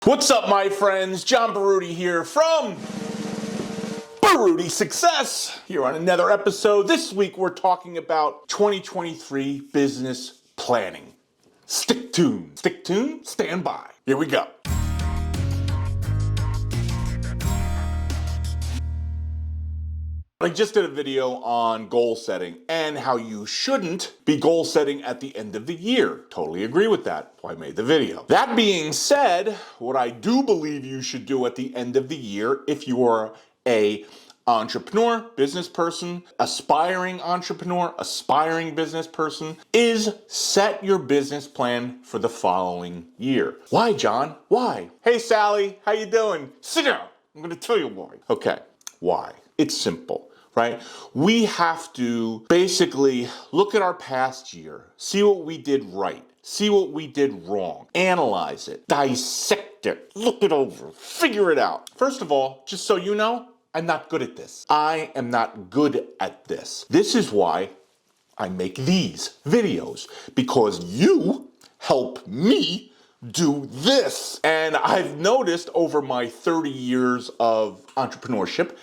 What's up, my friends? John Baruti here from Baruti Success, here on another episode. This week we're talking about 2023 business planning. Stick tuned, stand by. Here we go. I just did a video on goal setting and how you shouldn't be goal setting at the end of the year. Totally agree with that. So I made the video. That being said, what I do believe you should do at the end of the year, if you are a entrepreneur, business person, aspiring business person, is set your business plan for the following year. Why, John? Why? Hey, Sally, how you doing? Sit down. I'm going to tell you why. Okay, why? It's simple. Right? We have to basically look at our past year, see what we did right, see what we did wrong, analyze it, dissect it, look it over, figure it out. First of all, just so you know, I'm not good at this. I am not good at this. This is why I make these videos, because you help me do this. And I've noticed over my 30 years of entrepreneurship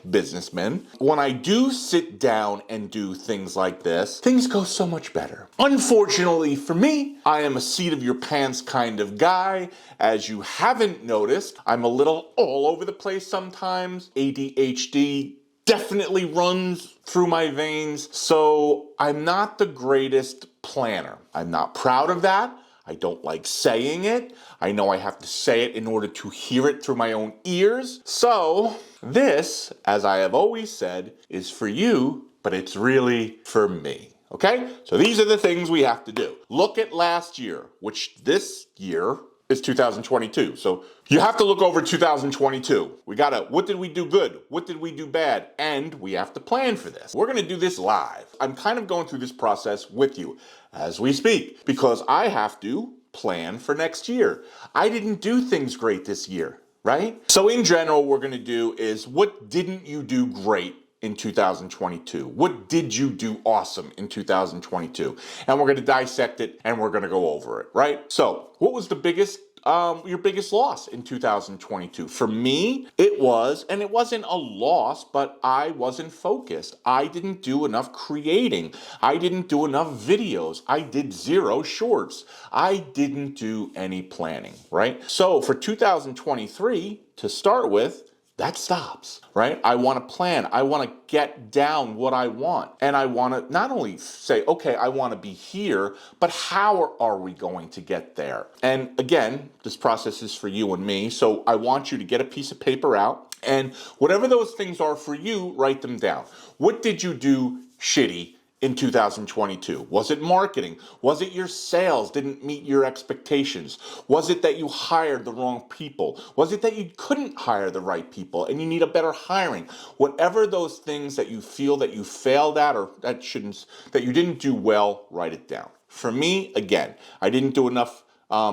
/ businessman, when I do sit down and do things like this, things go so much better. Unfortunately for me, I am a seat of your pants kind of guy. As you haven't noticed, I'm a little all over the place sometimes. ADHD definitely runs through my veins. So I'm not the greatest planner. I'm not proud of that. I don't like saying it. I know I have to say it in order to hear it through my own ears. So this, as I have always said, is for you, but it's really for me. Okay? So these are the things we have to do. Look at last year, which this year is 2022. So you have to look over 2022. What did we do good? What did we do bad? And we have to plan for this. We're going to do this live. I'm kind of going through this process with you as we speak, because I have to plan for next year. I didn't do things great this year, right? So in general, what we're going to do is, what didn't you do great in 2022? What did you do awesome in 2022? And we're going to dissect it and we're going to go over it, right? So what was your biggest loss in 2022? For me, it wasn't a loss, but I wasn't focused. I didn't do enough creating. I didn't do enough videos. I did 0 shorts. I didn't do any planning, right? So for 2023, to start with, that stops, right? I want to plan. I want to get down what I want. And I want to not only say, okay, I want to be here, but how are we going to get there? And again, this process is for you and me. So I want you to get a piece of paper out, and whatever those things are for you, write them down. What did you do shitty in 2022? Was it marketing? Was it your sales didn't meet your expectations? Was it that you hired the wrong people? Was it that you couldn't hire the right people and you need a better hiring? Whatever those things that you feel that you failed at, or that you didn't do well, write it down. For me, again, I didn't do enough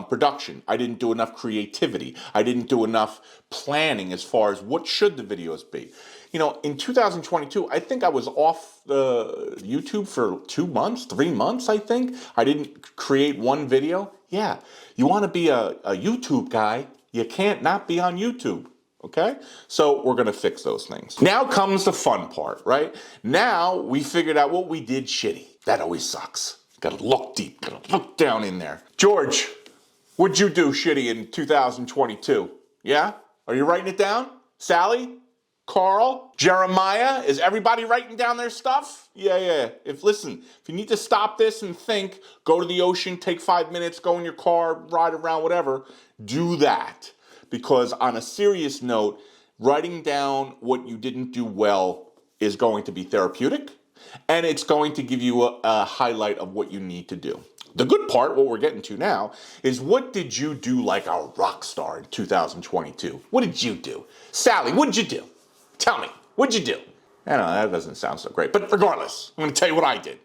production. I didn't do enough creativity. I didn't do enough planning as far as what should the videos be. You know, in 2022, I think I was off YouTube for 2 months, 3 months, I think. I didn't create one video. Yeah, you want to be a YouTube guy, you can't not be on YouTube. Okay? So we're going to fix those things. Now comes the fun part, right? Now we figured out what we did shitty. That always sucks. Got to look deep, got to look down in there. George, what'd you do shitty in 2022? Yeah? Are you writing it down? Sally? Carl? Jeremiah? Is everybody writing down their stuff? Yeah. If you need to stop this and think, go to the ocean, take 5 minutes, go in your car, ride around, whatever, do that. Because on a serious note, writing down what you didn't do well is going to be therapeutic, and it's going to give you a highlight of what you need to do. The good part, what we're getting to now, is what did you do like a rock star in 2022? What did you do? Sally, what did you do? Tell me, what'd you do? I don't know, that doesn't sound so great. But regardless, I'm going to tell you what I did.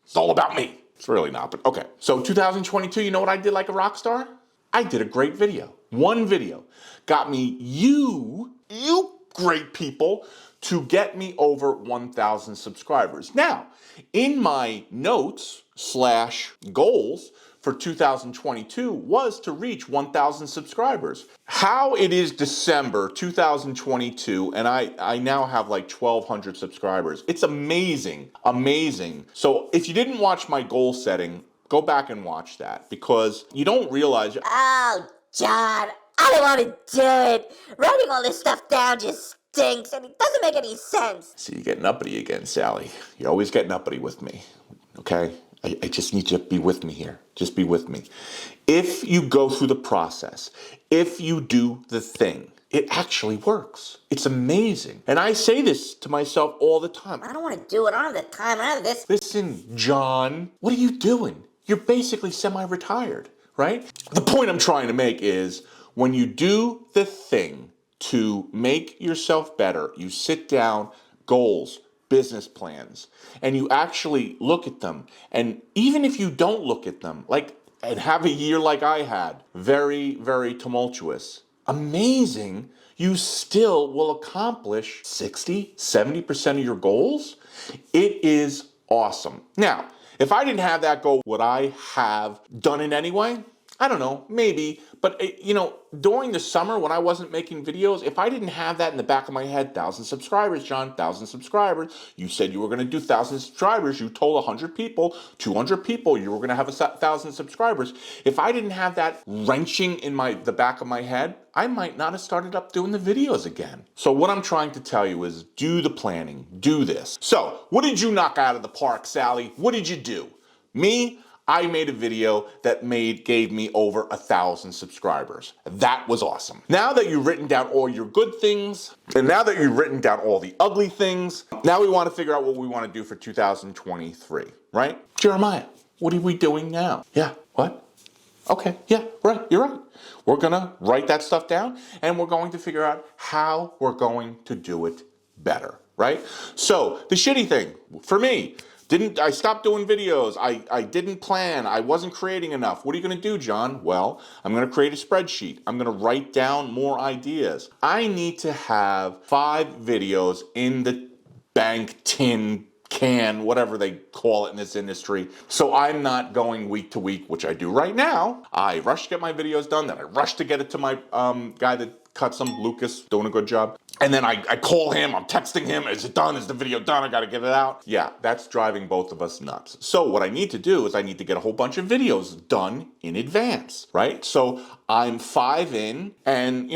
It's all about me. It's really not, but okay. So 2022, you know what I did like a rock star? I did a great video. One video got me you great people to get me over 1,000 subscribers. Now, in my notes / goals for 2022 was to reach 1,000 subscribers. How it is December 2022 and I now have like 1,200 subscribers. It's amazing, amazing. So if you didn't watch my goal setting, go back and watch that because you don't realize. Oh, John, I don't want to do it. Writing all this stuff down just stinks and it doesn't make any sense. See, you're getting uppity again, Sally. You're always getting uppity with me, okay? I just need you to be with me here. Just be with me. If you go through the process, if you do the thing, it actually works. It's amazing. And I say this to myself all the time. I don't want to do it. I don't have the time. I don't have this. Listen, John, what are you doing? You're basically semi-retired, right? The point I'm trying to make is when you do the thing to make yourself better, you sit down, goals, business plans, and you actually look at them. And even if you don't look at them, like, and have a year like I had, very, very tumultuous, amazing, you still will accomplish 60, 70% of your goals. It is awesome. Now, if I didn't have that goal, would I have done it anyway? I don't know, maybe. But, during the summer when I wasn't making videos, if I didn't have that in the back of my head, 1,000 subscribers, John, 1,000 subscribers, you said you were going to do 1,000 subscribers, you told 100 people, 200 people you were going to have 1,000 subscribers. If I didn't have that wrenching in the back of my head, I might not have started up doing the videos again. So what I'm trying to tell you is do the planning, do this. So what did you knock out of the park, Sally? What did you do? Me? I made a video that gave me over 1,000 subscribers. That was awesome. Now that you've written down all your good things, and now that you've written down all the ugly things, now we want to figure out what we want to do for 2023, right? Jeremiah, what are we doing now? Yeah, what? Okay, yeah, right, you're right. We're gonna write that stuff down, and we're going to figure out how we're going to do it better, right? So, the shitty thing, for me, I stopped doing videos. I didn't plan. I wasn't creating enough. What are you going to do, John? Well, I'm going to create a spreadsheet. I'm going to write down more ideas. I need to have 5 videos in the bank, tin, can, whatever they call it in this industry. So I'm not going week to week, which I do right now. I rush to get my videos done. Then I rush to get it to my guy that cuts them, Lucas, doing a good job. And then I call him, I'm texting him, is it done? Is the video done? I gotta get it out. Yeah, that's driving both of us nuts. So what I need to do is I need to get a whole bunch of videos done in advance, right? So I'm 5 in and,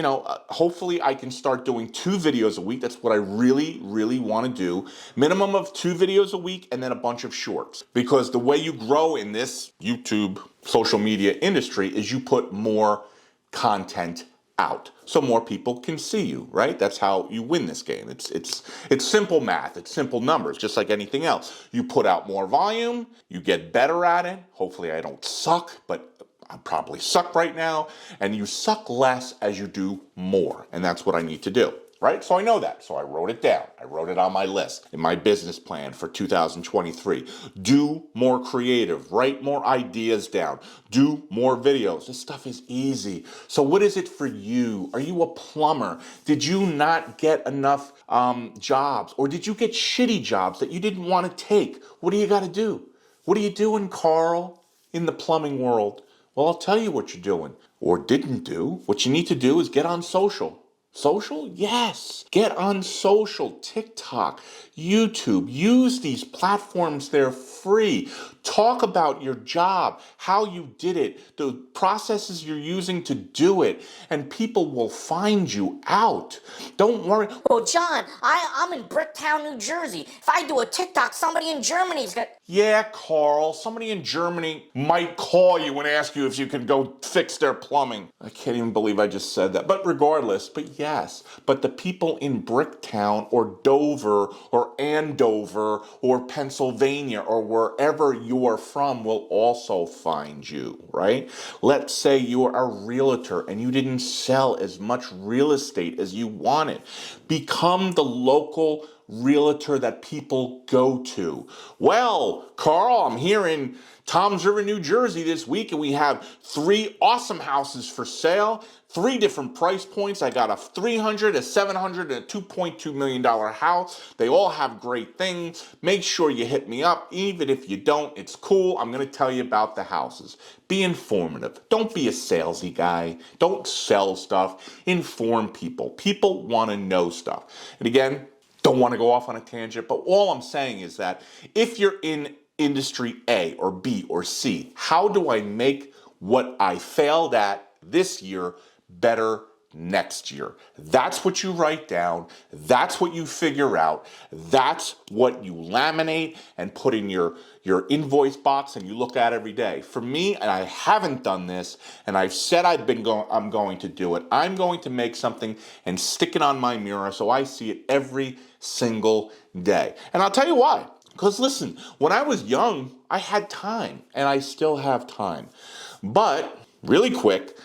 hopefully I can start doing 2 videos a week. That's what I really, really want to do. Minimum of 2 videos a week and then a bunch of shorts. Because the way you grow in this YouTube social media industry is you put more content out so more people can see you, right? That's how you win this game. It's simple math. It's simple numbers, just like anything else. You put out more volume, you get better at it. Hopefully I don't suck, but I probably suck right now. And you suck less as you do more. And that's what I need to do. Right? So I know that. So I wrote it down. I wrote it on my list in my business plan for 2023. Do more creative. Write more ideas down. Do more videos. This stuff is easy. So what is it for you? Are you a plumber? Did you not get enough jobs? Or did you get shitty jobs that you didn't want to take? What do you got to do? What are you doing, Carl, in the plumbing world? Well, I'll tell you what you're doing. Or didn't do. What you need to do is get on social. Social? Yes. Get on social, TikTok, YouTube. Use these platforms. They're free. Talk about your job, how you did it, the processes you're using to do it, and people will find you out. Don't worry. Well, John, I'm in Bricktown, New Jersey. If I do a TikTok, somebody in Germany's gonna... Yeah, Carl, somebody in Germany might call you and ask you if you can go fix their plumbing. I can't even believe I just said that. But regardless, but yes, but the people in Bricktown or Dover or Andover or Pennsylvania or wherever you are from will also find you, right? Let's say you are a realtor and you didn't sell as much real estate as you wanted. Become the local realtor that people go to. Well, Carl, I'm here in Toms River, New Jersey this week, and we have 3 awesome houses for sale. 3 different price points. I got a $300, a $700, and a $2.2 million house. They all have great things. Make sure you hit me up. Even if you don't, it's cool. I'm going to tell you about the houses. Be informative. Don't be a salesy guy. Don't sell stuff. Inform people. People want to know stuff. And again, don't want to go off on a tangent, but all I'm saying is that if you're in industry A or B or C, how do I make what I failed at this year better next year? That's what you write down. That's what you figure out. That's what you laminate and put in your invoice box and you look at every day. For me, and I haven't done this, and I've said I'm going to do it. I'm going to make something and stick it on my mirror so I see it every single day. And I'll tell you why. Because listen, when I was young, I had time, and I still have time. But really quick,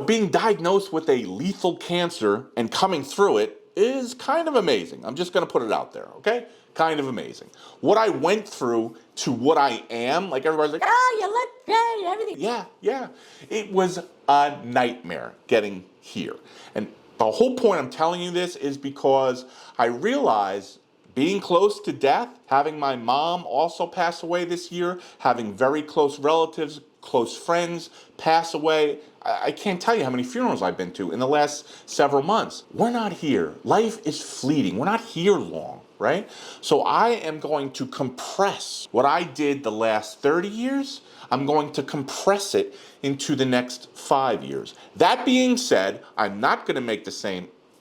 being diagnosed with a lethal cancer and coming through it is kind of amazing. I'm just going to put it out there, okay? Kind of amazing. What I went through to what I am, like everybody's like, oh, you look great, everything. Yeah. It was a nightmare getting here. And the whole point I'm telling you this is because I realized being close to death, having my mom also pass away this year, having very close relatives, close friends pass away. I can't tell you how many funerals I've been to in the last several months. We're not here. Life is fleeting. We're not here long, right? So I am going to compress what I did the last 30 years. I'm going to compress it into the next 5 years. That being said, I'm not going to make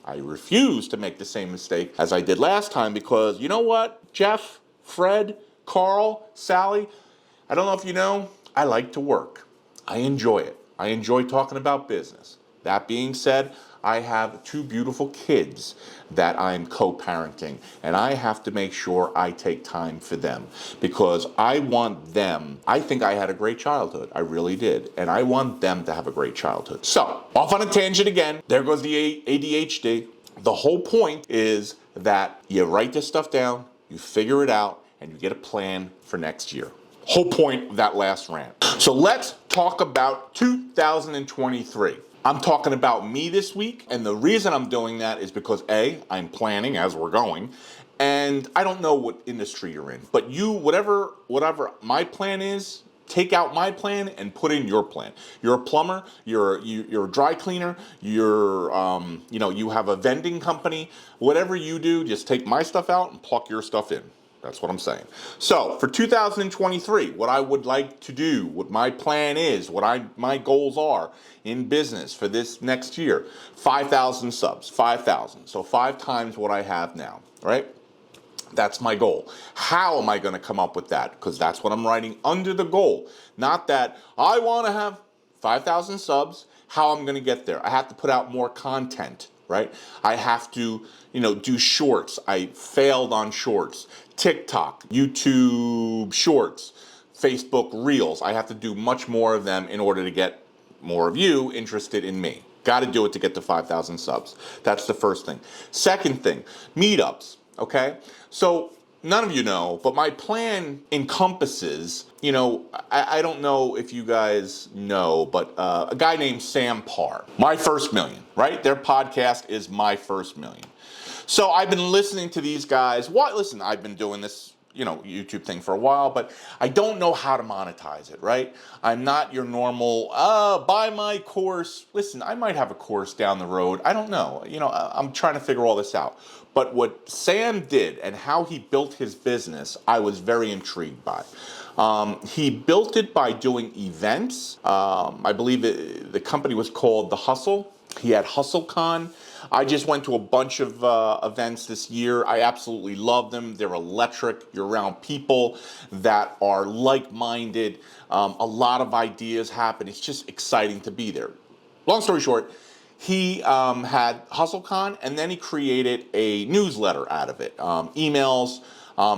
I refuse to make the same mistake as I did last time because you know what, Jeff, Fred, Carl, Sally, I don't know if you know, I like to work. I enjoy it. I enjoy talking about business. That being said, I have 2 beautiful kids that I'm co-parenting, and I have to make sure I take time for them because I want them. I think I had a great childhood. I really did. And I want them to have a great childhood. So, off on a tangent again. There goes the ADHD. The whole point is that you write this stuff down, you figure it out, and you get a plan for next year. Whole point of that last rant. So let's talk about 2023. I'm talking about me this week, and the reason I'm doing that is because A, I'm planning as we're going, and I don't know what industry you're in, but you, whatever my plan is, take out my plan and put in your plan. You're a plumber, you're a dry cleaner, you have a vending company, whatever you do, just take my stuff out and pluck your stuff in. That's what I'm saying. So for 2023, what I would like to do, what my plan is, my goals are in business for this next year, 5,000 subs, 5,000. So 5 times what I have now, right? That's my goal. How am I going to come up with that? Because that's what I'm writing under the goal. Not that I want to have 5,000 subs, how I'm going to get there. I have to put out more content, right? I have to, do shorts. I failed on shorts. TikTok, YouTube shorts, Facebook Reels. I have to do much more of them in order to get more of you interested in me. Got to do it to get to 5,000 subs. That's the first thing. Second thing, meetups, okay? So none of you know, but my plan encompasses, I don't know if you guys know, but a guy named Sam Parr, My First Million, right? Their podcast is My First Million. So I've been listening to these guys. Listen, I've been doing this, YouTube thing for a while, but I don't know how to monetize it, right? I'm not your normal, buy my course. Listen, I might have a course down the road. I don't know. I'm trying to figure all this out. But what Sam did and how he built his business, I was very intrigued by. He built it by doing events. I believe the company was called The Hustle. He had HustleCon. I just went to a bunch of events this year. I absolutely love them. They're electric. You're around people that are like-minded. A lot of ideas happen. It's just exciting to be there. Long story short, he had HustleCon, and then he created a newsletter out of it. Emails.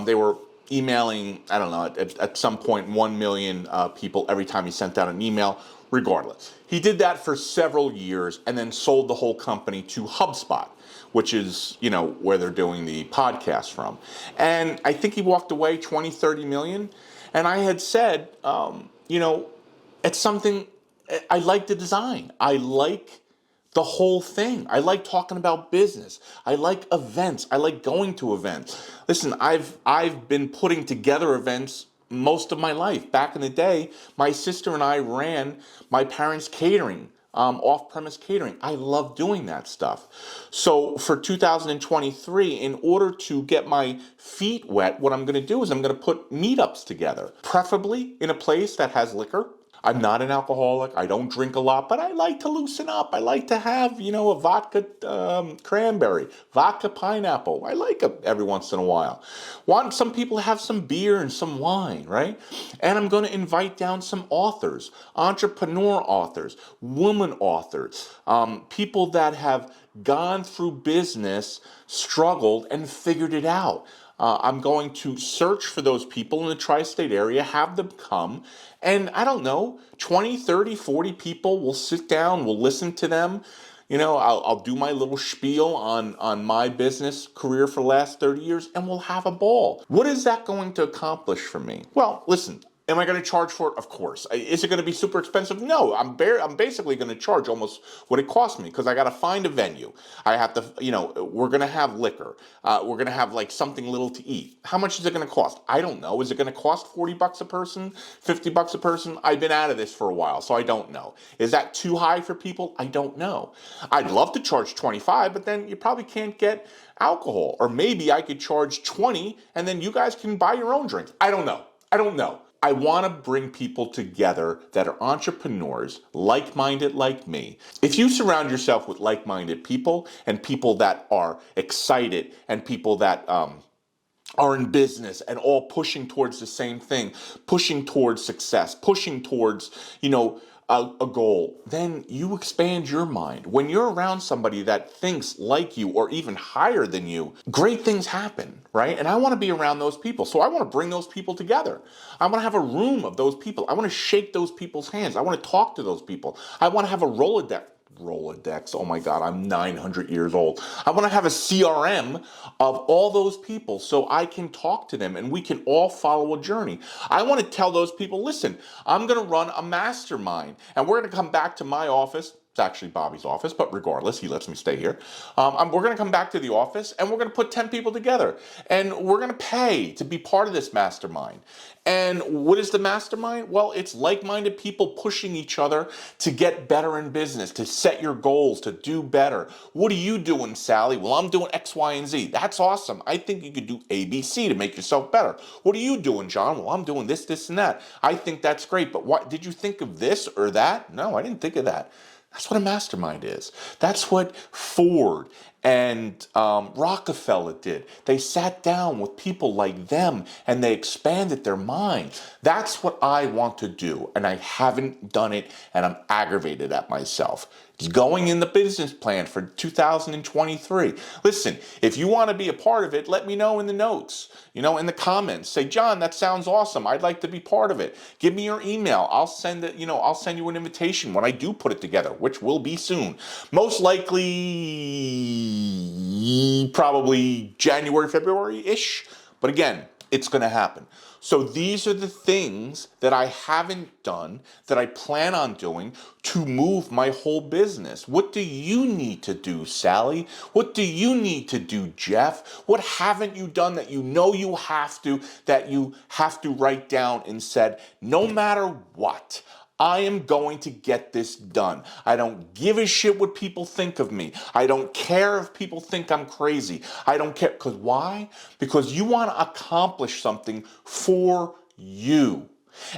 They were emailing, I don't know, at some point 1 million people every time he sent out an email. Regardless, he did that for several years and then sold the whole company to HubSpot, which is, where they're doing the podcast from. And I think he walked away 20, 30 million. And I had said, it's something, I like the design. I like the whole thing. I like talking about business. I like events. I like going to events. Listen, I've been putting together events most of my life. Back in the day, my sister and I ran my parents' catering, off-premise catering. I love doing that stuff. So for 2023, in order to get my feet wet, what I'm going to do is I'm going to put meetups together, preferably in a place that has liquor. I'm not an alcoholic. I don't drink a lot, but I like to loosen up. I like to have, a vodka cranberry, vodka pineapple. I like it every once in a while. Want some people to have some beer and some wine, right? And I'm going to invite down some authors, entrepreneur authors, women authors, people that have gone through business, struggled, and figured it out. I'm going to search for those people in the tri-state area, have them come, and I don't know, 20, 30, 40 people will sit down, we'll listen to them. I'll do my little spiel on my business career for the last 30 years, and we'll have a ball. What is that going to accomplish for me? Well, listen. Am I going to charge for it? Of course. Is it going to be super expensive? No, I'm basically going to charge almost what it cost me because I got to find a venue. I have to, we're going to have liquor. We're going to have like something little to eat. How much is it going to cost? I don't know. Is it going to cost $40 a person? $50 a person? I've been out of this for a while, so I don't know. Is that too high for people? I don't know. I'd love to charge 25, but then you probably can't get alcohol. Or maybe I could charge 20 and then you guys can buy your own drinks. I don't know. I want to bring people together that are entrepreneurs, like-minded like me. If you surround yourself with like-minded people and people that are excited and people that are in business and all pushing towards the same thing, pushing towards success, pushing towards, a goal, then you expand your mind. When you're around somebody that thinks like you or even higher than you, great things happen, right? And I want to be around those people. So I want to bring those people together. I want to have a room of those people. I want to shake those people's hands. I want to talk to those people. I want to have a Rolodex. Oh my God, I'm 900 years old. I want to have a CRM of all those people so I can talk to them and we can all follow a journey. I want to tell those people, listen, I'm going to run a mastermind and we're going to come back to my office. It's actually Bobby's office, but regardless, he lets me stay here. We're going to come back to the office and we're going to put 10 people together and we're going to pay to be part of this mastermind. And what is the mastermind? Well, it's like-minded people pushing each other to get better in business, to set your goals, to do better. What are you doing, Sally? Well, I'm doing X, Y, and Z. That's awesome. I think you could do A, B, C to make yourself better. What are you doing, John? Well, I'm doing this, this, and that. I think that's great, but what did you think of this or that? No, I didn't think of that. That's what a mastermind is. That's what Ford and Rockefeller did. They sat down with people like them and they expanded their mind. That's what I want to do, and I haven't done it, and I'm aggravated at myself. It's going in the business plan for 2023. Listen, if you want to be a part of it, let me know in the notes, in the comments. Say, John, that sounds awesome. I'd like to be part of it. Give me your email. I'll send it, I'll send you an invitation when I do put it together, which will be soon. Most likely, probably January, February-ish. But again, it's going to happen. So these are the things that I haven't done that I plan on doing to move my whole business. What do you need to do, Sally? What do you need to do, Jeff? What haven't you done that you know you have to, that you have to write down and said, no matter what, I am going to get this done. I don't give a shit what people think of me. I don't care if people think I'm crazy. I don't care. Because why? Because you want to accomplish something for you.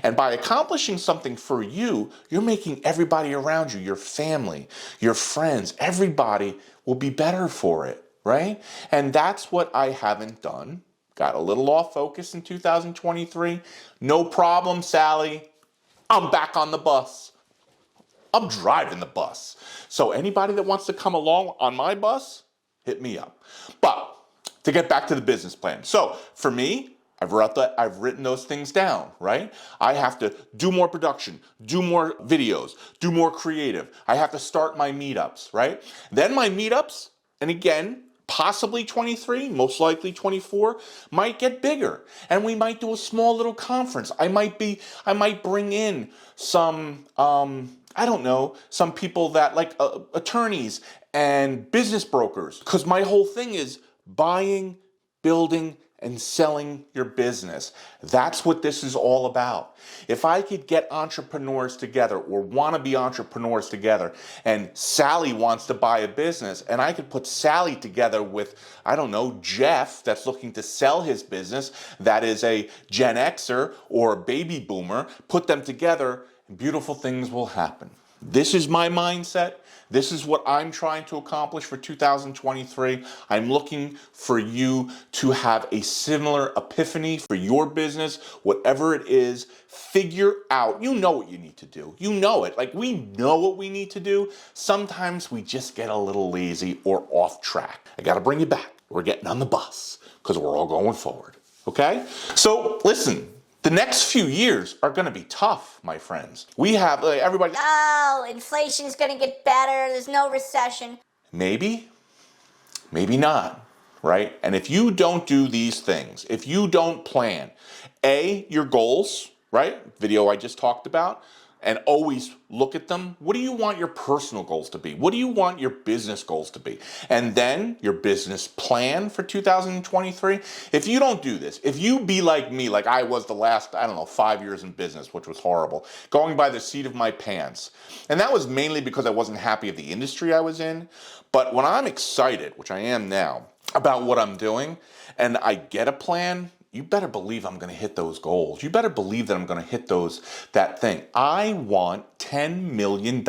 And by accomplishing something for you, you're making everybody around you, your family, your friends, everybody will be better for it, right? And that's what I haven't done. Got a little off focus in 2023. No problem, Sally. I'm back on the bus. I'm driving the bus. So anybody that wants to come along on my bus, hit me up. But to get back to the business plan. So for me, I've written those things down, right? I have to do more production, do more videos, do more creative. I have to start my meetups, right? Then my meetups, and again, possibly 23, most likely 24, might get bigger. And we might do a small little conference. I might bring in some I don't know, some people that like attorneys and business brokers. Because my whole thing is buying, building, and selling your business. That's what this is all about. If I could get entrepreneurs together or want to be entrepreneurs together, and Sally wants to buy a business, and I could put Sally together with, I don't know, Jeff that's looking to sell his business, that is a Gen Xer or a baby boomer, put them together, and beautiful things will happen. This is my mindset. This is what I'm trying to accomplish for 2023. I'm looking for you to have a similar epiphany for your business, whatever it is. Figure out, you know what you need to do. You know it. Like, we know what we need to do. Sometimes we just get a little lazy or off track. I got to bring you back. We're getting on the bus because we're all going forward. Okay? So, listen. The next few years are going to be tough, my friends. We have, everybody... Oh, inflation's gonna get better. There's no recession. Maybe, maybe not, right? And if you don't do these things, if you don't plan, your goals, right? Video I just talked about, and always look at them. What do you want your personal goals to be? What do you want your business goals to be? And then your business plan for 2023. If you don't do this, if you be like me, like I was the last, 5 years in business, which was horrible, going by the seat of my pants. And that was mainly because I wasn't happy with the industry I was in. But when I'm excited, which I am now, about what I'm doing, and I get a plan, you better believe I'm going to hit those goals. You better believe that I'm going to hit that thing. I want $10 million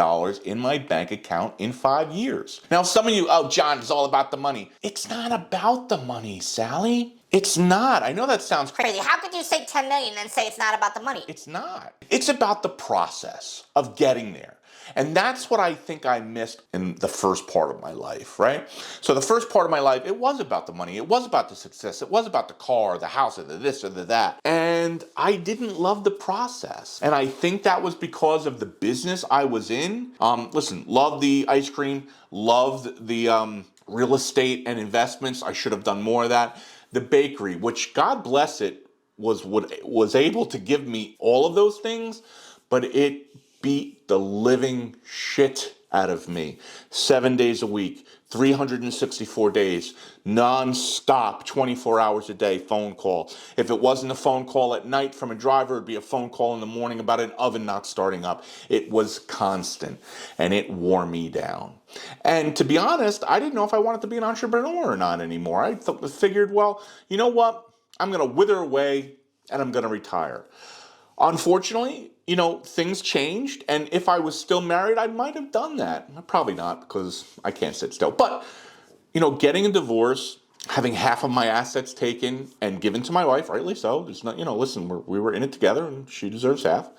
in my bank account in 5 years. Now, some of you, oh, John, it's all about the money. It's not about the money, Sally. It's not. I know that sounds crazy. Crazy. How could you say 10 million and say it's not about the money? It's not. It's about the process of getting there. And that's what I think I missed in the first part of my life, right? So the first part of my life, it was about the money. It was about the success. It was about the car, the house, or the this or the that. And I didn't love the process. And I think that was because of the business I was in. Listen, love the ice cream, loved the real estate and investments. I should have done more of that. The bakery, which God bless it, was able to give me all of those things, but it beat the living shit out of me. 7 days a week, 364 days, non-stop, 24 hours a day, phone call. If it wasn't a phone call at night from a driver, it'd be a phone call in the morning about an oven not starting up. It was constant, and it wore me down. And to be honest, I didn't know if I wanted to be an entrepreneur or not anymore. I figured, well, you know what? I'm going to wither away, and I'm going to retire. Unfortunately, things changed, and if I was still married, I might have done that. Probably not, because I can't sit still. But, getting a divorce, having half of my assets taken and given to my wife, rightly so. There's not, listen, we were in it together, and she deserves half.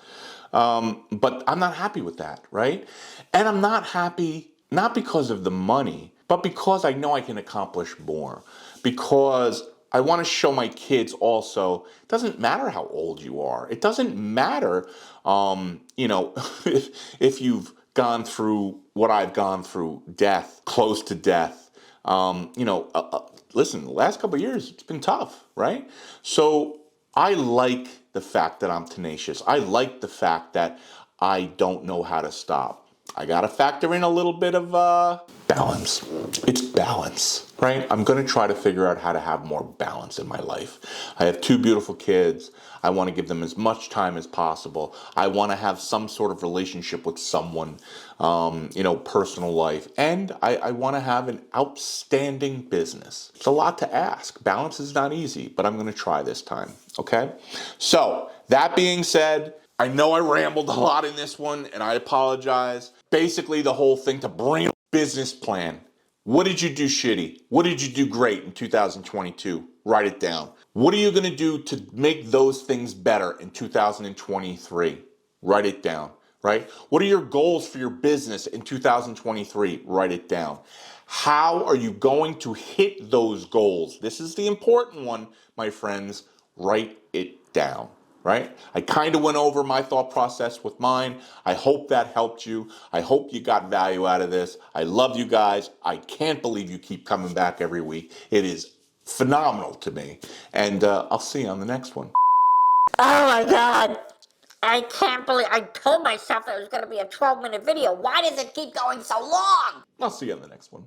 But I'm not happy with that, right? And I'm not happy, not because of the money, but because I know I can accomplish more. Because I want to show my kids also, it doesn't matter how old you are. It doesn't matter, if you've gone through what I've gone through, death, close to death. Listen, the last couple of years, it's been tough, right? So I like the fact that I'm tenacious. I like the fact that I don't know how to stop. I got to factor in a little bit of balance. It's balance, right? I'm going to try to figure out how to have more balance in my life. I have 2 beautiful kids. I want to give them as much time as possible. I want to have some sort of relationship with someone, personal life. And I want to have an outstanding business. It's a lot to ask. Balance is not easy, but I'm going to try this time, okay? So, that being said, I know I rambled a lot in this one, and I apologize. Basically, the whole thing to bring a business plan. What did you do shitty? What did you do great in 2022? Write it down. What are you going to do to make those things better in 2023? Write it down, right? What are your goals for your business in 2023? Write it down. How are you going to hit those goals? This is the important one, my friends. Write it down. Right? I kind of went over my thought process with mine. I hope that helped you. I hope you got value out of this. I love you guys. I can't believe you keep coming back every week. It is phenomenal to me. And I'll see you on the next one. Oh my God. I can't believe I told myself it was going to be a 12-minute video. Why does it keep going so long? I'll see you on the next one.